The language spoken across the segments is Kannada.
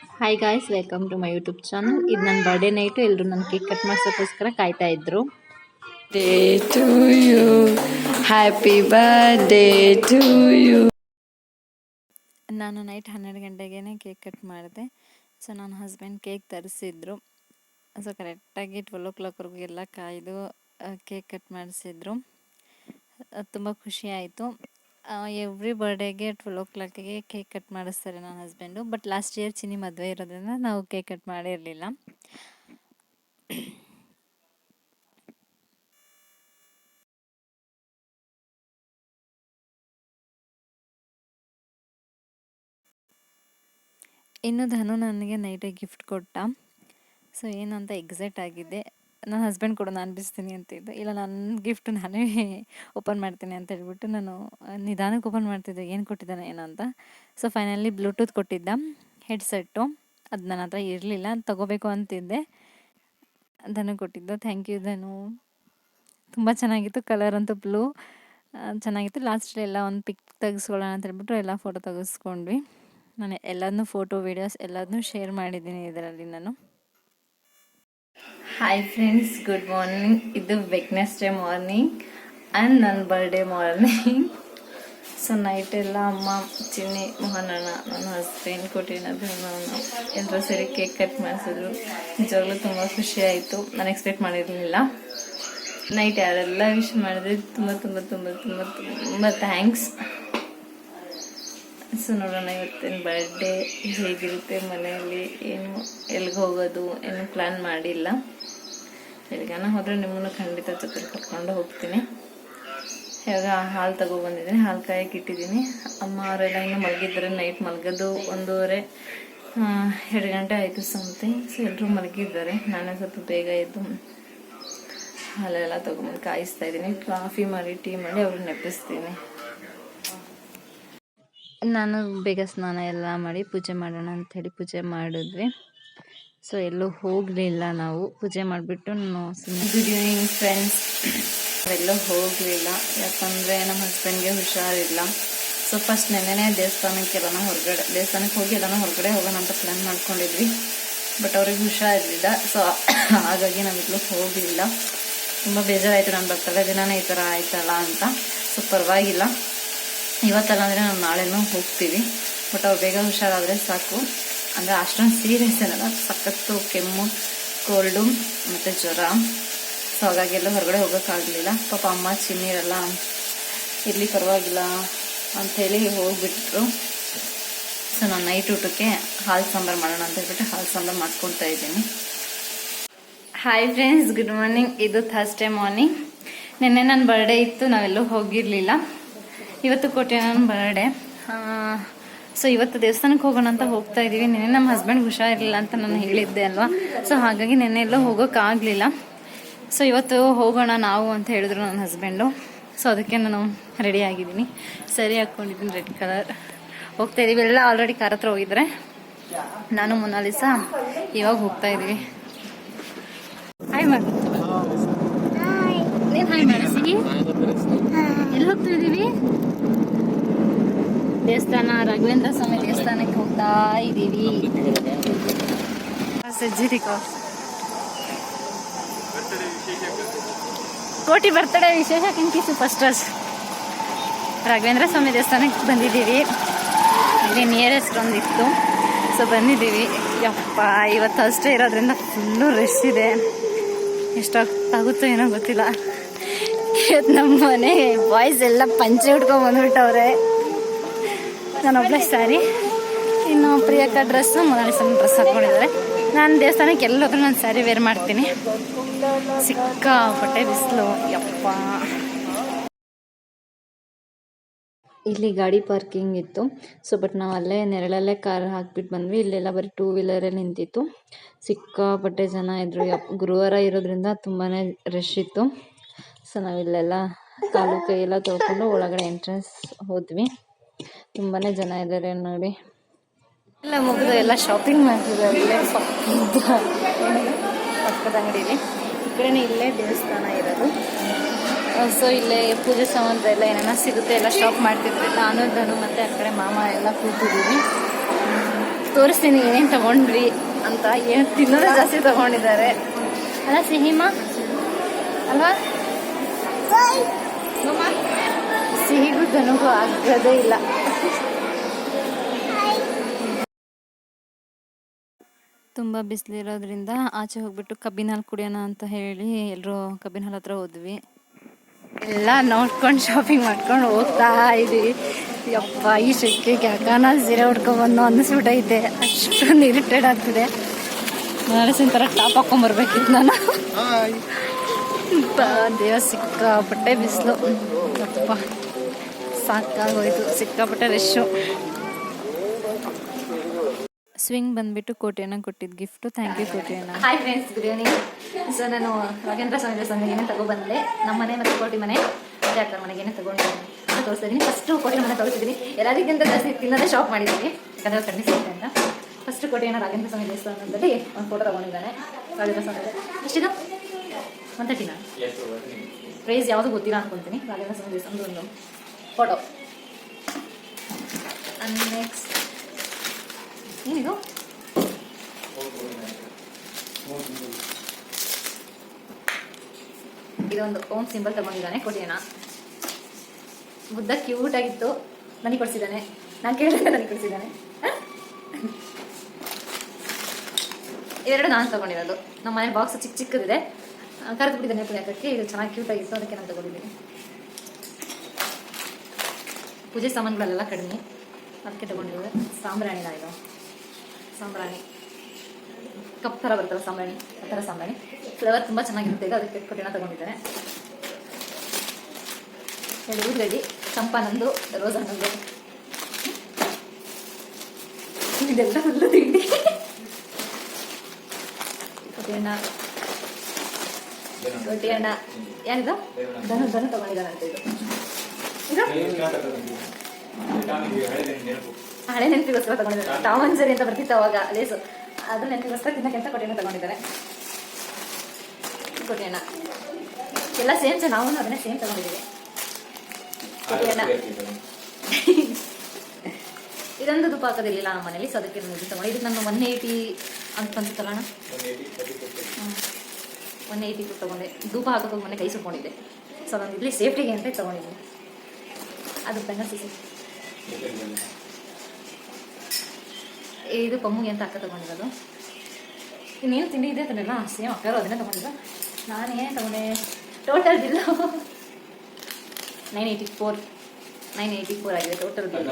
Hi guys, welcome to my YouTube channel. ಇದು ನನ್ನ ಬರ್ಡೇ ನೈಟು. ಎಲ್ಲರೂ ನನ್ನ ಕೇಕ್ ಕಟ್ ಮಾಡ್ಸೋಕ್ಕೋಸ್ಕರ ಕಾಯ್ತಾ ಇದ್ರು. Day to you, happy birthday to you. ನಾನು ನೈಟ್ 12 ಗಂಟೆಗೆ ಕೇಕ್ ಕಟ್ ಮಾಡಿದೆ. ಸೊ ನನ್ನ ಹಸ್ಬೆಂಡ್ ಕೇಕ್ ತರಿಸಿದ್ರು. ಸೊ ಕರೆಕ್ಟಾಗಿ 12 o'clockವರೆಗೂ ಎಲ್ಲ ಕಾಯ್ದು ಕೇಕ್ ಕಟ್ ಮಾಡಿಸಿದ್ರು. ತುಂಬ ಖುಷಿ ಆಯಿತು. ಎವ್ರಿ ಬರ್ಡೇಗೆ 12 o'clockಗೆ ಕೇಕ್ ಕಟ್ ಮಾಡಿಸ್ತಾರೆ ನನ್ನ ಹಸ್ಬೆಂಡು. ಬಟ್ ಲಾಸ್ಟ್ ಇಯರ್ ಚಿನ್ನಿ ಮದುವೆ ಇರೋದ್ರಿಂದ ನಾವು ಕೇಕ್ ಕಟ್ ಮಾಡಿರಲಿಲ್ಲ. ಇನ್ನು ಧನು ನನಗೆ ನೈಟೇ ಗಿಫ್ಟ್ ಕೊಟ್ಟ. ಸೊ ಏನಂತ ಎಕ್ಸೈಟ್ ಆಗಿದ್ದೆ. ನನ್ನ ಹಸ್ಬೆಂಡ್ ಕೂಡ ನಾನು ಬಿಸ್ತೀನಿ ಅಂತಿದ್ದು. ಇಲ್ಲ, ನನ್ನ ಗಿಫ್ಟ್ ನಾನೇ ಓಪನ್ ಮಾಡ್ತೀನಿ ಅಂತ ಹೇಳ್ಬಿಟ್ಟು ನಾನು ನಿಧಾನಕ್ಕೆ ಓಪನ್ ಮಾಡ್ತಿದ್ದೆ, ಏನು ಕೊಟ್ಟಿದ್ದಾನೆ ಏನೋ ಅಂತ. ಸೊ ಫೈನಲಿ ಬ್ಲೂಟೂತ್ ಕೊಟ್ಟಿದ್ದ ಹೆಡ್ಸೆಟ್ಟು. ಅದು ನನ್ನ ಹತ್ರ ಇರಲಿಲ್ಲ, ತೊಗೋಬೇಕು ಅಂತಿದ್ದೆ. ಧನು ಕೊಟ್ಟಿದ್ದು. ಥ್ಯಾಂಕ್ ಯು ಧನು. ತುಂಬ ಚೆನ್ನಾಗಿತ್ತು. ಕಲರ್ ಅಂತೂ ಬ್ಲೂ ಚೆನ್ನಾಗಿತ್ತು. ಲಾಸ್ಟಲ್ಲಿ ಎಲ್ಲ ಒಂದು ಪಿಕ್ ತೆಗೆಸ್ಕೊಳ್ಳೋಣ ಅಂತ ಹೇಳ್ಬಿಟ್ಟು ಎಲ್ಲ ಫೋಟೋ ತೆಗೆಸ್ಕೊಂಡ್ವಿ. ನಾನು ಎಲ್ಲದನ್ನೂ ಫೋಟೋ ವೀಡಿಯೋಸ್ ಎಲ್ಲದನ್ನೂ ಶೇರ್ ಮಾಡಿದ್ದೀನಿ ಇದರಲ್ಲಿ ನಾನು. Hi friends, good morning. ಇದು ವೆಡ್ನೆಸ್ಡೇ ಮಾರ್ನಿಂಗ್ ಆ್ಯಂಡ್ ನನ್ನ ಬರ್ಡೇ ಮಾರ್ನಿಂಗ್. ಸೊ ನೈಟೆಲ್ಲ ಅಮ್ಮ, ಚಿನ್ನಿ, ಮೋಹನಣ್ಣ, ನನ್ನ ಹಸ್ಬೆಂಡ್, ಕೊಟ್ಟಿರೋದು ಎಲ್ಲರೂ ಸೇರಿ ಕೇಕ್ ಕಟ್ ಮಾಡಿಸಿದ್ರು. ನಿಜವಾಗ್ಲೂ ತುಂಬ ಖುಷಿ ಆಯಿತು. ನಾನು ಎಕ್ಸ್ಪೆಕ್ಟ್ ಮಾಡಿರಲಿಲ್ಲ. ನೈಟ್ ಯಾರೆಲ್ಲ ವಿಶ್ ಮಾಡಿದ್ರೆ ತುಂಬ ತುಂಬ ತುಂಬ ತುಂಬ ತುಂಬ ಥ್ಯಾಂಕ್ಸ್. ಸೊ ನೋಡೋಣ ಇವತ್ತಿನ ಬರ್ಡೇ ಹೇಗಿರುತ್ತೆ, ಮನೆಯಲ್ಲಿ ಏನು, ಎಲ್ಲಿಗೆ ಹೋಗೋದು ಏನು ಪ್ಲ್ಯಾನ್ ಮಾಡಿಲ್ಲ. ಎಲ್ಲಿಗಾನ ಹೋದರೆ ನಿಮ್ಮನ್ನು ಖಂಡಿತ ಜೊತೆ ಕರ್ಕೊಂಡು ಹೋಗ್ತೀನಿ. ಇವಾಗ ಹಾಲು ತಗೊಬಂದಿದ್ದೀನಿ, ಹಾಲು ಕಾಯಕ್ಕೆ ಇಟ್ಟಿದ್ದೀನಿ. ಅಮ್ಮ ಅವರೆಲ್ಲ ಇನ್ನೂ ಮಲಗಿದ್ದಾರೆ. ನೈಟ್ ಮಲಗೋದು 1:30 2 ಗಂಟೆ ಆಯಿತು ಸಮಥಿಂಗ್. ಸೊ ಎಲ್ಲರೂ ಮಲಗಿದ್ದಾರೆ. ನಾನೇ ಸ್ವಲ್ಪ ಬೇಗ ಎದ್ದು ಹಾಲೆಲ್ಲ ತೊಗೊಂಬಂದು ಕಾಯಿಸ್ತಾ ಇದ್ದೀನಿ. ಕಾಫಿ ಮಾಡಿ ಟೀ ಮಾಡಿ ಅವ್ರನ್ನ ನೆಪ್ಪಿಸ್ತೀನಿ. ನಾನು ಬೇಗ ಸ್ನಾನ ಎಲ್ಲ ಮಾಡಿ ಪೂಜೆ ಮಾಡೋಣ ಅಂಥೇಳಿ ಪೂಜೆ ಮಾಡಿದ್ವಿ. ಸೊ ಎಲ್ಲೂ ಹೋಗಲಿಲ್ಲ. ನಾವು ಪೂಜೆ ಮಾಡಿಬಿಟ್ಟು ನಾನು ಸುಮ್ಮನೆ ಗುಡ್ ಈವ್ನಿಂಗ್ ಫ್ರೆಂಡ್ಸ್. ಎಲ್ಲೂ ಹೋಗಲಿಲ್ಲ, ಯಾಕಂದರೆ ನಮ್ಮ ಹಸ್ಬೆಂಡ್ಗೆ ಹುಷಾರಿಲ್ಲ. ಸೊ ಫಸ್ಟ್ ನೆನ್ನೆನೇ ದೇವಸ್ಥಾನಕ್ಕೆ ಹೋಗಿ ಎಲ್ಲನೂ ಹೊರಗಡೆ ಹೋಗೋಣ ಅಂತ ಪ್ಲ್ಯಾನ್ ಮಾಡ್ಕೊಂಡಿದ್ವಿ. ಬಟ್ ಅವ್ರಿಗೆ ಹುಷಾರಿರಲಿಲ್ಲ. ಸೊ ಹಾಗಾಗಿ ನಾವೆಲ್ಲೂ ಹೋಗಲಿಲ್ಲ. ತುಂಬ ಬೇಜಾರಾಯಿತು. ನಾನು ಬರ್ತಡೇ ದಿನನೇ ಈ ಥರ ಆಯ್ತಲ್ಲ ಅಂತ. ಸೊ ಪರವಾಗಿಲ್ಲ, ಇವತ್ತಲ್ಲ ಅಂದರೆ ನಾವು ನಾಳೆನೂ ಹೋಗ್ತೀವಿ. ಬಟ್ ಅವ್ರು ಬೇಗ ಹುಷಾರಾದರೆ ಸಾಕು. ಅಂದರೆ ಅಷ್ಟೊಂದು ಸೀರಿಯಸ್ ಏನಲ್ಲ, ಸಖತ್ತು ಕೆಮ್ಮು, ಕೋಲ್ಡು ಮತ್ತು ಜ್ವರ. ಸೊ ಹಾಗಾಗಿ ಎಲ್ಲ ಹೊರಗಡೆ ಹೋಗೋಕ್ಕಾಗಲಿಲ್ಲ. ಪಾಪ ಅಮ್ಮ, ಚಿನ್ನೀರೆಲ್ಲ ಇರಲಿ ಪರವಾಗಿಲ್ಲ ಅಂಥೇಳಿ ಹೋಗಿಬಿಟ್ರು. ಸೊ ನಾನು ನೈಟ್ ಊಟಕ್ಕೆ ಹಾಲು ಸಾಂಬಾರು ಮಾಡೋಣ ಅಂತ ಹೇಳ್ಬಿಟ್ಟು ಹಾಲು ಸಾಂಬಾರು ಮಾಡ್ಕೊಳ್ತಾ ಇದ್ದೀನಿ. Hi friends, good morning. ಇದು ಥರ್ಸ್ಡೇ ಮಾರ್ನಿಂಗ್. ನಿನ್ನೆ ನನ್ನ ಬರ್ಡೇ ಇತ್ತು, ನಾವೆಲ್ಲೂ ಹೋಗಿರಲಿಲ್ಲ. ಇವತ್ತು ಕೊಟ್ಟೆ ನನ್ನ ಬರ್ಡೇ. ಸೊ ಇವತ್ತು ದೇವಸ್ಥಾನಕ್ಕೆ ಹೋಗೋಣ ಅಂತ ಹೋಗ್ತಾ ಇದ್ದೀವಿ. ನಿನ್ನೆ ನಮ್ಮ ಹಸ್ಬೆಂಡ್ ಹುಷಾರಿರಲಿಲ್ಲ ಅಂತ ನಾನು ಹೇಳಿದ್ದೆ ಅಲ್ವಾ. ಸೊ ಹಾಗಾಗಿ ನಿನ್ನೆ ಎಲ್ಲೂ ಹೋಗೋಕ್ಕಾಗಲಿಲ್ಲ. ಸೊ ಇವತ್ತು ಹೋಗೋಣ ನಾವು ಅಂತ ಹೇಳಿದ್ರು ನನ್ನ ಹಸ್ಬೆಂಡು. ಸೊ ಅದಕ್ಕೆ ನಾನು ರೆಡಿ ಆಗಿದ್ದೀನಿ. ಸರಿ ಹಾಕ್ಕೊಂಡಿದ್ದೀನಿ, ರೆಡ್ ಕಲರ್. ಹೋಗ್ತಾ ಇದ್ದೀವಿ. ಎಲ್ಲ ಆಲ್ರೆಡಿ ಕಾರ್ ಹತ್ರ ಹೋಗಿದ್ರೆ, ನಾನು ಮೊನಾಲಿಸಾ ಇವಾಗ ಹೋಗ್ತಾ ಇದ್ದೀವಿ. ಹಾಯ್ ಮಾಡಿ. ನೀನು ಹಾಯ್ ಮಾಡಿಸಿ. ಎಲ್ಲಿ ಹೋಗ್ತಾ ಇದ್ದೀವಿ? ದೇವಸ್ಥಾನ, ರಾಘವೇಂದ್ರ ಸ್ವಾಮಿ ದೇವಸ್ಥಾನಕ್ಕೆ ಹೋಗ್ತಾ ಇದ್ದೀವಿ. ಕೋಟಿ ಬರ್ತಡೇ ವಿಶೇಷ ಕಿಂಕಿಸು ಫಸ್ಟ್ ರಾಘವೇಂದ್ರ ಸ್ವಾಮಿ ದೇವಸ್ಥಾನಕ್ಕೆ ಬಂದಿದ್ದೀವಿ. ಇಲ್ಲಿ ನಿಯರೆಸ್ಟ್ ಒಂದಿತ್ತು. ಸೊ ಬಂದಿದ್ದೀವಿ. ಯಪ್ಪ, ಇವತ್ತು ಅಷ್ಟೇ ಇರೋದ್ರಿಂದ ಫುಲ್ಲು ರಶ್ ಇದೆ. ಎಷ್ಟಾಗುತ್ತೋ ಏನೋ ಗೊತ್ತಿಲ್ಲ. ಇವತ್ತು ನಮ್ಮ ಮನೆ ಬಾಯ್ಸ್ ಎಲ್ಲ ಪಂಚೆ ಉಟ್ಕೊಂಡು ಬಂದ್ಬಿಟ್ಟವ್ರೆ. ನಾನೊಬ್ಬಳೆ ಸ್ಯಾರಿ, ಇನ್ನು ಪ್ರಿಯಕ್ಕ ಡ್ರೆಸ್ಸು, ಮೊನಾಲಿಸಮ್ ಡ್ರೆಸ್ ಹಾಕ್ಕೊಂಡಿದ್ದಾರೆ. ನಾನು ದೇವಸ್ಥಾನಕ್ಕೆ ಎಲ್ಲೋದ್ರೂ ನಾನು ಸ್ಯಾರಿ ವೇರ್ ಮಾಡ್ತೀನಿ. ಸಿಕ್ಕಾಪಟ್ಟೆ ಬಿಸಿಲು, ಯಪ್ಪ. ಇಲ್ಲಿ ಗಾಡಿ ಪಾರ್ಕಿಂಗ್ ಇತ್ತು. ಸೊ ಬಟ್ ನಾವು ಅಲ್ಲೇ ನೆರಳಲ್ಲೇ ಕಾರ್ ಹಾಕ್ಬಿಟ್ಟು ಬಂದ್ವಿ. ಇಲ್ಲೆಲ್ಲ ಬರೀ 2 ವೀಲರೇ ನಿಂತಿತ್ತು. ಸಿಕ್ಕಾಪಟ್ಟೆ ಜನ ಇದ್ದರು. ಗುರುವಾರ ಇರೋದ್ರಿಂದ ತುಂಬಾ ರಶ್ ಇತ್ತು. ಸೊ ನಾವಿಲ್ಲೆಲ್ಲ ಕಾಲು ಕೈ ಎಲ್ಲ ತೊಳ್ಕೊಂಡು ಒಳಗಡೆ ಎಂಟ್ರೆನ್ಸ್ ಹೋದ್ವಿ. ತುಂಬಾ ಜನ ಇದ್ದಾರೆ ನೋಡಿ. ಎಲ್ಲ ಮುಗಿದು ಎಲ್ಲ ಶಾಪಿಂಗ್ ಮಾಡ್ತಿದ್ದಾರೆ. ಇಲ್ಲೇ ಪಕ್ಕದ ಅಂಗಡೀಲಿ. ಈ ಕಡೆನೇ ಇಲ್ಲೇ ದೇವಸ್ಥಾನ ಇರೋದು. ಸೊ ಇಲ್ಲೇ ಪೂಜೆ ಸಾಮಾನು ಎಲ್ಲ ಏನೇನೋ ಸಿಗುತ್ತೆ, ಎಲ್ಲ ಶಾಪ್ ಮಾಡ್ತಿದ್ವಿ. ನಾನು, ಧನು ಮತ್ತು ಆ ಕಡೆ ಮಾಮ ಎಲ್ಲ ಕೂತಿದ್ದೀವಿ. ತೋರಿಸ್ತೀನಿ ಏನೇನು ತಗೊಂಡ್ರಿ ಅಂತ. ಏನು ತಿನ್ನೋದೇ ಜಾಸ್ತಿ ತಗೊಂಡಿದ್ದಾರೆ ಅಲ್ಲ ಸಿಹಿಮಾ ಅಲ್ವಾ? ಸಿಹಿಗೂ ತನಗೂ ಆಗೋದೇ ಇಲ್ಲ. ತುಂಬ ಬಿಸಿಲಿರೋದ್ರಿಂದ ಆಚೆ ಹೋಗ್ಬಿಟ್ಟು ಕಬ್ಬಿನ ಹಾಲು ಕುಡಿಯೋಣ ಅಂತ ಹೇಳಿ ಎಲ್ಲರೂ ಕಬ್ಬಿನ ಹಾಲು ಹತ್ರ ಹೋದ್ವಿ. ಎಲ್ಲ ನೋಡ್ಕೊಂಡು ಶಾಪಿಂಗ್ ಮಾಡ್ಕೊಂಡು ಹೋಗ್ತಾ ಇದ್ದೀವಿ. ಯಪ್ಪ ಈ ಶೆಕೆಗೆ ಯಾಕನ ಸೀರೆ ಉಟ್ಕೊಂಡ್ಬಂದು ಅನ್ನಿಸ್ಬಿಟ್ಟೈತೆ, ಅಷ್ಟೊಂದು ಇರಿಟೇಟ್ ಆಗ್ತಿದೆ. ನರಸಿನ ಥರ ಟಾಪ್ ಹಾಕೊಂಬರ್ಬೇಕಿತ್ತು ನಾನು. ದೇವ ಸಿಕ್ಕಾಪಟ್ಟೆ ಬಿಸಿಲು, ಯಪ್ಪ ಸಾಕಾಗೋಯ್ತು, ಸಿಕ್ಕಾಪಟ್ಟೆ ರಶ್ಶು. ಸ್ವಿಂಗ್ ಬಂದ್ಬಿಟ್ಟು ಕೋಟೆಯನ್ನ ಕೊಟ್ಟಿದ್ದು ಗಿಫ್ಟು. ಥ್ಯಾಂಕ್ ಯು ಕೋಟೆಯನ್ನ. Hi friends, good evening. So ನಾನು ರಾಘವೇಂದ್ರ ಸ್ವಾಮಿ ದೇವಸ್ಥಾನಕ್ಕೆ ಏನೇ ತಗೊಬಂದೆ. ನಮ್ಮ ಮನೆ ಮತ್ತು ಕೋಟೆ ಮನೆ ಅದೇ ಅಕ್ಕರ ಮನೆಗೆ ಏನೇ ತಗೊಂಡಿದ್ದೀನಿ ಅಂತ ತೋರಿಸ್ತಿದ್ದೀನಿ. ಫಸ್ಟು ಕೋಟೆ ಮನೆ ತೋರಿಸಿದ್ದೀನಿ. ಎಲ್ಲದಕ್ಕಿಂತ ಜಾಸ್ತಿ ತಿನ್ನೋದೇ ಶಾಪ್ ಮಾಡಿದ್ದೀನಿ, ಯಾಕಂದರೆ ಕಡಿಮೆ ಸಿಗುತ್ತೆ ಅಂತ. ಫಸ್ಟ್ ಕೋಟೆಯನ್ನ ರಾಘವೇಂದ್ರ ಸ್ವಾಮಿ ದೇವಸ್ಥಾನದಲ್ಲಿ ಒಂದು ಫೋಟೋ ತಗೊಂಡಿದ್ದಾನೆ. ರಾಘವೇಂದ್ರ ಸ್ವಾಮಿ ಎಷ್ಟಿದು 130 ಪ್ರೈಸ್ ಯಾವುದು ಗೊತ್ತಿಲ್ಲ ಅನ್ಕೊತೀನಿ. ರಾಘವೇಂದ್ರ ಸ್ವಾಮಿ ದೇವಸ್ಥಾನದ ಒಂದು ಫೋಟೋ. ಆ್ಯಂಡ್ ನೆಕ್ಸ್ಟ್ ಏನಿದು? ಇದೊಂದು ಓಂ ಸಿಂಬಲ್ ತಗೊಂಡಿದ್ದಾನೆ ಕೋಟೆಯನ್ನ. ಬುದ್ಧ ಕ್ಯೂಟ್ ಆಗಿತ್ತು, ನನಗೆ ಕೊಡಿಸಿದ್ದಾನೆ. ನಾನು ಕೇಳಿದ್ರೆ ನನಗೆ ಕೊಡಿಸಿದ್ದಾನೆ. ಇವೆರಡು ನಾನು ತಗೊಂಡಿರೋದು. ನಮ್ಮ ಮನೆ ಬಾಕ್ಸ್ ಚಿಕ್ಕ ಚಿಕ್ಕದಿದೆ, ಕರೆದು ಬಿಟ್ಟಿದ್ದಾನೆ ಪುಣ್ಯಕ್ಕೆ. ಇದು ಚೆನ್ನಾಗಿ ಕ್ಯೂಟ್ ಆಗಿತ್ತು, ಅದಕ್ಕೆ ನಾನು ತಗೊಂಡಿದ್ದೀನಿ. ಪೂಜೆ ಸಾಮಾನುಗಳೆಲ್ಲ ಕಡಿಮೆ, ಅದಕ್ಕೆ ತಗೊಂಡಿದ್ದೆ. ಸಾಂಬ್ರಾಣಿನ ಇದು ಸಾಂಬ್ರಾಣಿ, ಕಪ್ ಥರ ಬರ್ತಲ್ಲ ಸಾಂಬ್ರಾಣಿ, ಆ ಥರ ಸಾಂಬ್ರಾಣಿ. ಫ್ಲೇವರ್ ತುಂಬ ಚೆನ್ನಾಗಿರುತ್ತೆ. ಇದು ಅದಕ್ಕೆ ಕೊಟ್ಟಿನ ತಗೊಂಡಿದ್ದಾರೆ. ಎರಡು ಊದ್ಗಡ್ಡಿ, ಚಂಪಾ ನಂದು, ರೋಸ್ ನಂದು. ಇದೆಲ್ಲ ಫುಲ್ಲು ತಿಂಡಿ. ರೊಟ್ಟಿ ಅಣ್ಣ ಯಾರಿದು? ಧನು ತಗೊಂಡಿದ್ದಾನಂತೆ. ಇದು ಹಳೆ ನೆನಪಿಗೋಸ್ಕರ ತಗೊಂಡಿದ್ದಾರೆ. ಟಾಮನ್ ಸರಿ ಅಂತ ಬರ್ತಿತ್ತು ಅವಾಗ ಲೇಸು, ಅದು ನೆನಪಿಗೋಸ್ಕರ ತಿನ್ನಕ್ಕೆಂತ ಕೊಟ್ಟೆನ ತಗೊಂಡಿದ್ದಾರೆ. ಕೊಟ್ಟೆಣ್ಣ ಎಲ್ಲ ಸೇಮ್ ಸಹ, ನಾವು ಅದನ್ನೇ ಸೇಮ್ ತಗೊಂಡಿದ್ದೀವಿ. ಕೊಟ್ಟೆಣ್ಣ ಇದೊಂದು ತುಪ್ಪ ಹಾಕೋದಿಲ್ಲ ನಮ್ಮ ಮನೇಲಿ, ಸೊ ಅದಕ್ಕೆ ನಾನು ತಗೊಂಡು. ಇದಕ್ಕೆ ನಾನು 180 ಅಂತ ಅನ್ಸುತ್ತಲ್ಲ ಅಣ್ಣ. 180 ತಗೊಂಡೆ. ಧೂಪ ಹಾಕೋದು ಮೊನ್ನೆ ಕೈ ಸುಟ್ಕೊಂಡಿದ್ದೆ, ಸೊ ಅದೊಂದು ಇಲ್ಲಿ ಸೇಫ್ಟಿಗೆ ಅಂತ ತಗೊಂಡಿದ್ದೀನಿ. ಅದು ಸಿಸಿ. ಇದು ಪಮ್ಮುಗೆ ಅಂತ ಅಕ್ಕ ತಗೊಂಡಿರೋದು. ಇನ್ನೇನು ತಿಂಡಿ ಇದೆ ಅದನ್ನೆಲ್ಲ ಸೇಮ್ ಅಕ್ಕರು ಅದನ್ನೇ ತಗೊಂಡಿದ್ದು. ನಾನೇನು ತಗೊಂಡೆ? ಟೋಟಲ್ ಬಿಲ್ 984 ಆಗಿದೆ ಟೋಟಲ್ ಬಿಲ್.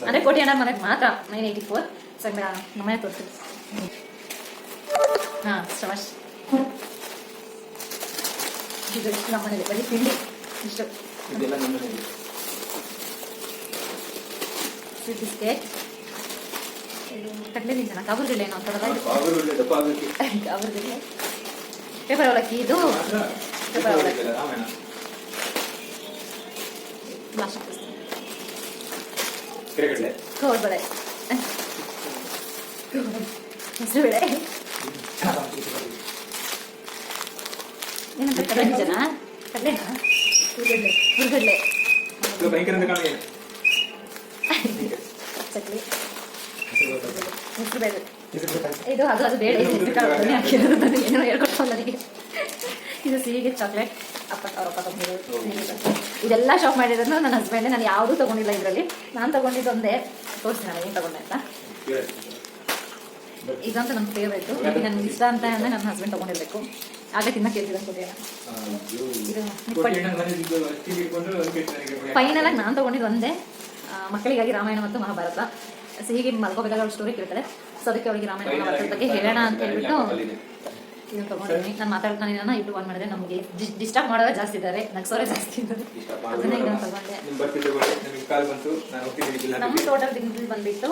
ಅಂದರೆ ಕೋಟಿ ಅಣ್ಣ ಮನೆಗೆ ಮಾತ್ರ 984. ಸೊ ನಮ್ಮನೆ ತೋರಿಸ್ತೀವಿ. ಹಾಂ ಶವಾಶ್. ಇದು ಇಷ್ಟು ನಮ್ಮ ಮನೇಲಿ ಬರೀ ತಿಂಡಿ ಇಷ್ಟು. ಸ್ವೀಟ್ ಬಿಸ್ಕೆಟ್, ಇದು ಕಡಲೆ ತಿಂತಾನ, ಕಾಬೂರ್ಗಿಡ್ಲೆ ಏನೋ ಅಂತಾರಲ್ಲ, ಕಾಬೂರ್ಗಿಡ್ಲೆ. ಪೇಪರ್ ಅವಲಕ್ಕಿ, ಇದು ಪೇಪರ್ ಅವಲಕ್ಕಿ. ಕೋಡ್ಬಳೆ, ಹೆಸರುಬೇಳೆ ಏನಂತ ಕಡಲೆ ಬೀಜನಾ? ಕಡಲೆನಾ? ಹುರ್ಗಡ್ಲೆ, ಚಕ್ಲಿ, ಹೆಸರುಬೇಳೆ. ಇದು ಅದು ಬೇಳೆ ಹಾಕಿರೋದು, ಏನೋ ಹೇಳ್ಕೊಟ್ಟು ನನಗೆ. ಇದು ಸಿಹಿಗೆ ಚಾಕ್ಲೇಟ್ 70,000 ತಗೊಂಡಿರೋದು. ಇದೆಲ್ಲ ಶಾಪ್ ಮಾಡಿರೋದು ನನ್ನ ಹಸ್ಬೆಂಡ್. ನಾನು ಯಾವುದೂ ತಗೊಂಡಿಲ್ಲ ಇದರಲ್ಲಿ. ನಾನು ತಗೊಂಡಿದ್ದು ಒಂದೇ, ತೋರಿಸ್ತೀನಿ ನಾನು ಏನು ತಗೊಂಡೆ ಅಂತ. ಇದಂತೂ ನನ್ನ ಫೇವ್ರೇಟು. ನನಗೆ ಇಷ್ಟ ಅಂತ ಅಂದರೆ ನನ್ನ ಹಸ್ಬೆಂಡ್ ತಗೊಂಡಿರ್ಬೇಕು, ಆಗ ತಿನ್ನಕ್ಕೆ ಕೇಳ್ತಿದ್ದೆ ಕೊಟ್ಟಿಲ್ಲ. ಫೈನಲ್ ಆಗಿ ನಾನು ತಗೊಂಡಿದ್ದು ಒಂದೇ, ಮಕ್ಕಳಿಗಾಗಿ ರಾಮಾಯಣ ಮತ್ತು ಮಹಾಭಾರತ. ಸಿಹಿಗೆ ಮಲ್ಕೋಬೇಕಾದ್ರೆ ಅವ್ಳು ಸ್ಟೋರಿ ಕೇಳ್ತಾರೆ, ಸೊ ಅದಕ್ಕೆ ಅವಳಿಗೆ ರಾಮಾಯಣ ಮಹಾಭಾರತದ ಬಗ್ಗೆ ಹೇಳೋಣ ಅಂತ ಹೇಳ್ಬಿಟ್ಟು ಇದನ್ನು ತಗೊಂಡಿದ್ದೀನಿ. ನಾನು ಮಾತಾಡ್ತಾನೆ ಯೂಟ್ಯೂಬ್ ಆನ್ ಮಾಡಿದ್ರೆ ನಮಗೆ ಡಿಸ್ಟರ್ಬ್ ಮಾಡೋದೇ ಜಾಸ್ತಿ ಇದ್ದಾರೆ, ನಗ್ಸೋರೇ ಜಾಸ್ತಿ ಇದ್ದಾರೆ. ಅದನ್ನೇ ಇದನ್ನು ತಗೊಂಡೆ. ನಮ್ಮ ಟೋಟಲ್ ಬಿಲ್ ಬಂದ್ಬಿಟ್ಟು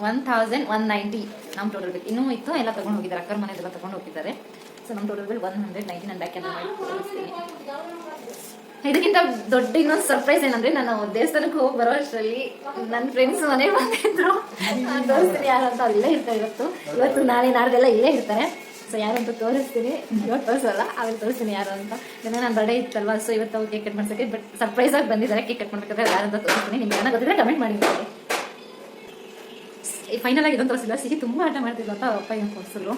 1190 ನಮ್ಮ ಟೋಟಲ್ ಬಿಲ್. ಇನ್ನೂ ಇತ್ತು, ಎಲ್ಲ ತಗೊಂಡು ಹೋಗಿದ್ದಾರೆ, ಅಕ್ಕರ ಮನೆಯದೆಲ್ಲ ತಗೊಂಡು ಹೋಗಿದ್ದಾರೆ. ಸೊ ನಮ್ಮ ಟೋಟಲ್ ಬಿಲ್ 190. ನಾನು ಬ್ಯಾಕ್ ಕ್ಯಾಮ್ರಾ ಮಾಡಿ ತೋರಿಸ್ತೀನಿ. ಇದಕ್ಕಿಂತ ದೊಡ್ಡ ಇನ್ನೊಂದು ಸರ್ಪ್ರೈಸ್ ಏನಂದ್ರೆ, ನಾನು ದೇವಸ್ಥಾನಕ್ಕೆ ಹೋಗಿ ಬರೋ ಅಷ್ಟರಲ್ಲಿ ನನ್ನ ಫ್ರೆಂಡ್ಸ್ ಮನೆಗೆ ಬಂದಿದ್ರು. ತೋರಿಸ್ತೀನಿ ಯಾರು ಅಂತ. ಅಲ್ಲೇ ಇರ್ತಾರೆ ಇವತ್ತು ನಾಳೆ ನಾಡ್ದೆಲ್ಲ ಇಲ್ಲೇ ಇರ್ತಾರೆ. ಸೊ ಯಾರು ಅಂತ ತೋರಿಸ್ತೀನಿ, ಇವಾಗ ತೋರಿಸಲ್ಲ, ಆಮೇಲೆ ತೋರಿಸ್ತೀನಿ ಯಾರು ಅಂತ. ನನ್ನ ಬರ್ಡೇ ಇತ್ತಲ್ವಾ, ಸೊ ಇವತ್ತು ಅವ್ರು ಕೇಕ್ ಕಟ್ ಮಾಡ್ಸೋಕ್ಕೆ ಬಟ್ ಸರ್ಪ್ರೈಸಾಗಿ ಬಂದಿದ್ದಾರೆ. ಕೇಕ್ ಕಟ್ ಮಾಡ್ಬೇಕಾದ್ರೆ ಯಾರು ಅಂತ ತೋರಿಸ್ತೀನಿ. ನಿಮ್ಗೆ ಏನೋ ಗೊತ್ತಿದ್ರೆ ಕಮೆಂಟ್ ಮಾಡಿ. ಫೈನಲ್ ಆಗಿ ಇದೊಂದು ತೋರಿಸಿಲ್ಲ, ಸಿಹಿ ತುಂಬ ಆಟ ಮಾಡ್ತಿದ್ಲು ಅಂತ ಅಪ್ಪ ಏನು ತೋರಿಸಿದ್ರು.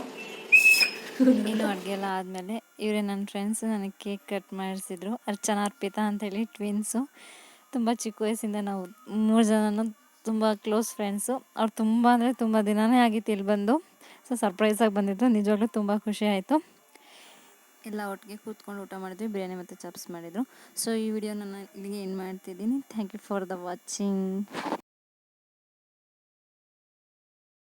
ಇನ್ನು ಅಡುಗೆ ಎಲ್ಲ ಆದಮೇಲೆ ಇವರೇ ನನ್ನ ಫ್ರೆಂಡ್ಸ್ ನನಗೆ ಕೇಕ್ ಕಟ್ ಮಾಡಿಸಿದ್ರು. ಅರ್ಚನಾ, ಅರ್ಪಿತಾ ಅಂತೇಳಿ ಟ್ವಿನ್ಸು. ತುಂಬ ಚಿಕ್ಕ ವಯಸ್ಸಿಂದ ನಾವು 3 ಜನನೂ ತುಂಬ ಕ್ಲೋಸ್ ಫ್ರೆಂಡ್ಸು. ಅವ್ರು ತುಂಬ ಅಂದರೆ ತುಂಬ ದಿನವೇ ಆಗಿತ್ತು ಇಲ್ಲಿ ಬಂದು. ಸೊ ಸರ್ಪ್ರೈಸಾಗಿ ಬಂದಿದ್ದು, ನಿಜವಾಗ್ಲೂ ತುಂಬ ಖುಷಿ ಆಯಿತು. ಎಲ್ಲ ಒಟ್ಟಿಗೆ ಕೂತ್ಕೊಂಡು ಊಟ ಮಾಡಿದ್ವಿ, ಬಿರಿಯಾನಿ ಮತ್ತು ಚಾಪ್ಸ್ ಮಾಡಿದರು. ಸೊ ಈ ವಿಡಿಯೋನ ನಾನು ಇಲ್ಲಿಗೆ ಏನು ಮಾಡ್ತಿದ್ದೀನಿ. Thank you for the watching.